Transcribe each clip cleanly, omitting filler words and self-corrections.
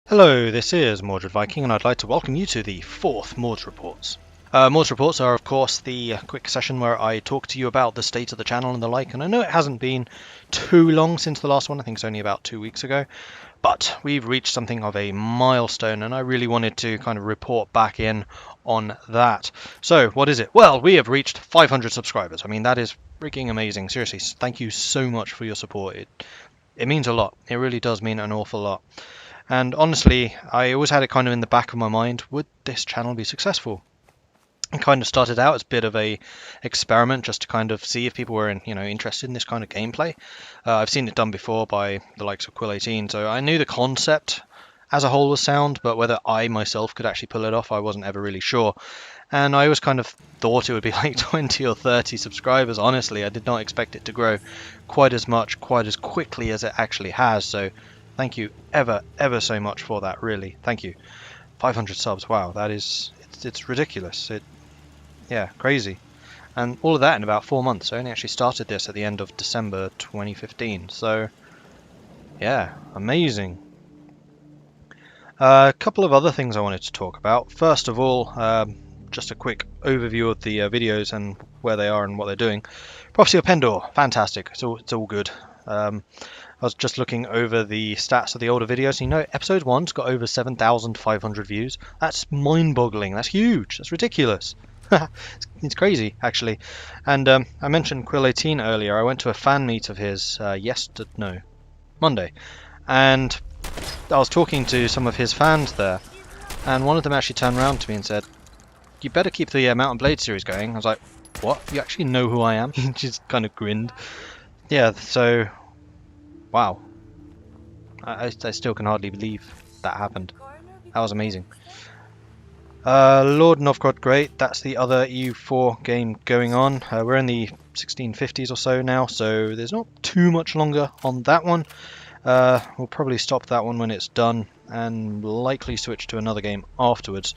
Hello, this is Mordred Viking, and I'd like to welcome you to the fourth Mord's Reports. Mord's Reports are, of course, the quick session where I talk to you about the state of the channel and the like, and I know it hasn't been too long since the last one. I think it's only about 2 weeks ago, but we've reached something of a milestone, and I really wanted to kind of report back in on that. So, what is it? Well, we have reached 500 subscribers. I mean, that is freaking amazing. Seriously, thank you so much for your support. It means a lot. It really does mean an awful lot. And honestly, I always had it kind of in the back of my mind, would this channel be successful? It kind of started out as a bit of a experiment just to kind of see if people were interested in this kind of gameplay. I've seen it done before by the likes of Quill18, so I knew the concept as a whole was sound, but whether I myself could actually pull it off, I wasn't ever really sure. And I always kind of thought it would be like 20 or 30 subscribers. Honestly, I did not expect it to grow quite as much, quite as quickly as it actually has. So thank you ever so much for that, really. Thank you. 500 subs, wow, that is, it's ridiculous. Yeah, crazy. And all of that in about 4 months. I only actually started this at the end of December 2015. So, yeah, amazing. A couple of other things I wanted to talk about. First of all, just a quick overview of the videos and where they are and what they're doing. Prophecy of Pendor, fantastic. It's all good. I was just looking over the stats of the older videos. You know, episode 1's got over 7,500 views. That's mind-boggling. That's huge. That's ridiculous. It's crazy, actually. And I mentioned Quill18 earlier. I went to a fan meet of his Monday. And I was talking to some of his fans there. And one of them actually turned around to me and said, "You better keep the Mountain Blade series going." I was like, "What? You actually know who I am?" He just kind of grinned. Yeah, so... wow. I still can hardly believe that happened. That was amazing. Lord Novgorod Great, that's the other EU4 game going on. We're in the 1650s or so now, so there's not too much longer on that one. We'll probably stop that one when it's done and likely switch to another game afterwards.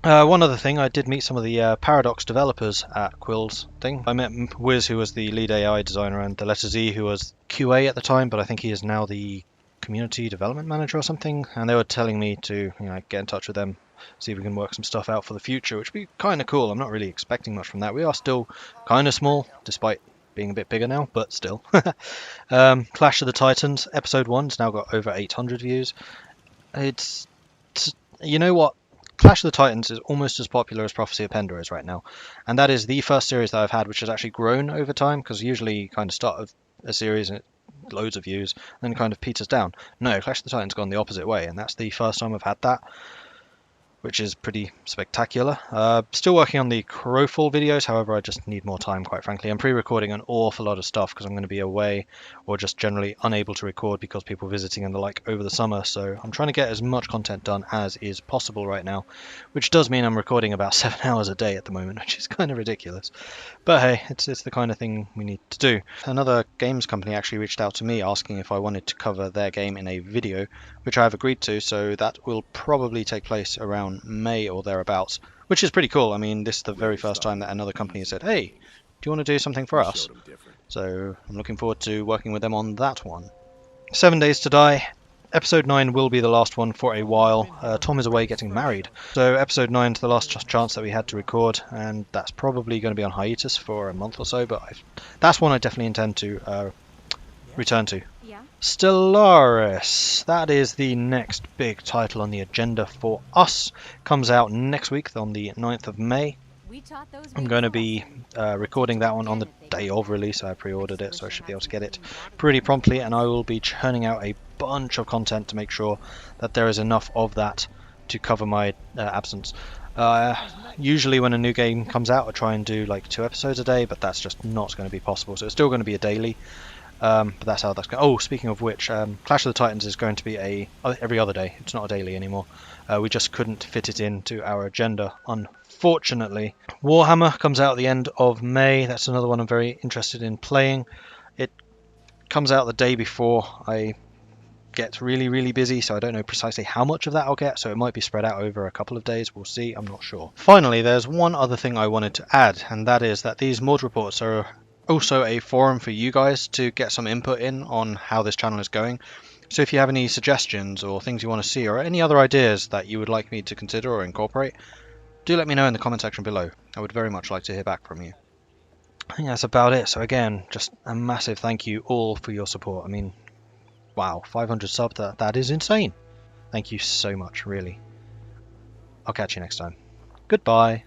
One other thing, I did meet some of the Paradox developers at Quill's thing. I met Wiz, who was the lead AI designer, and the Letter Z, who was QA at the time, but I think he is now the community development manager or something. And they were telling me to get in touch with them, see if we can work some stuff out for the future, which would be kind of cool. I'm not really expecting much from that. We are still kind of small, despite being a bit bigger now, but still. Clash of the Titans, episode 1's now got over 800 views. It's you know what? Clash of the Titans is almost as popular as Prophecy of Pendor is right now, and that is the first series that I've had which has actually grown over time, because usually you kind of start a series and loads of views, and then kind of peters down. No, Clash of the Titans gone the opposite way, and that's the first time I've had that, which is pretty spectacular. Still working on the Crowfall videos, however I just need more time, quite frankly. I'm pre-recording an awful lot of stuff because I'm going to be away or just generally unable to record because people visiting and the like over the summer, so I'm trying to get as much content done as is possible right now, which does mean I'm recording about 7 hours a day at the moment, which is kind of ridiculous. But hey, it's the kind of thing we need to do. Another games company actually reached out to me asking if I wanted to cover their game in a video, which I have agreed to, so that will probably take place around May or thereabouts, which is pretty cool. I mean, this is the very first time that another company has said, "Hey, do you want to do something for us?" So I'm looking forward to working with them on that one. 7 Days to Die. Episode 9 will be the last one for a while. Tom is away getting married, so episode 9 is the last chance that we had to record, and that's probably going to be on hiatus for a month or so, but that's one I definitely intend to return to. Stellaris, that is the next big title on the agenda for us. Comes out next week on the 9th of May. I'm going to be recording that one on the day of release. I pre-ordered it, so I should be able to get it pretty promptly, and I will be churning out a bunch of content to make sure that there is enough of that to cover my absence. Usually when a new game comes out I try and do like 2 episodes a day, but that's just not going to be possible, so it's still going to be a daily. But that's how that's going. Oh, speaking of which, Clash of the Titans is going to be every other day. It's not a daily anymore. We just couldn't fit it into our agenda, unfortunately. Warhammer comes out at the end of May. That's another one I'm very interested in playing. It comes out the day before I get really busy, so I don't know precisely how much of that I'll get, so it might be spread out over a couple of days. We'll see. I'm not sure. Finally, there's one other thing I wanted to add, and that is that these Mord reports are also a forum for you guys to get some input in on how this channel is going. So if you have any suggestions or things you want to see or any other ideas that you would like me to consider or incorporate, do let me know in the comment section below. I would very much like to hear back from you. I think that's about it. So again, just a massive thank you all for your support. I mean, wow, 500 subs, that is insane. Thank you so much, really. I'll catch you next time. Goodbye.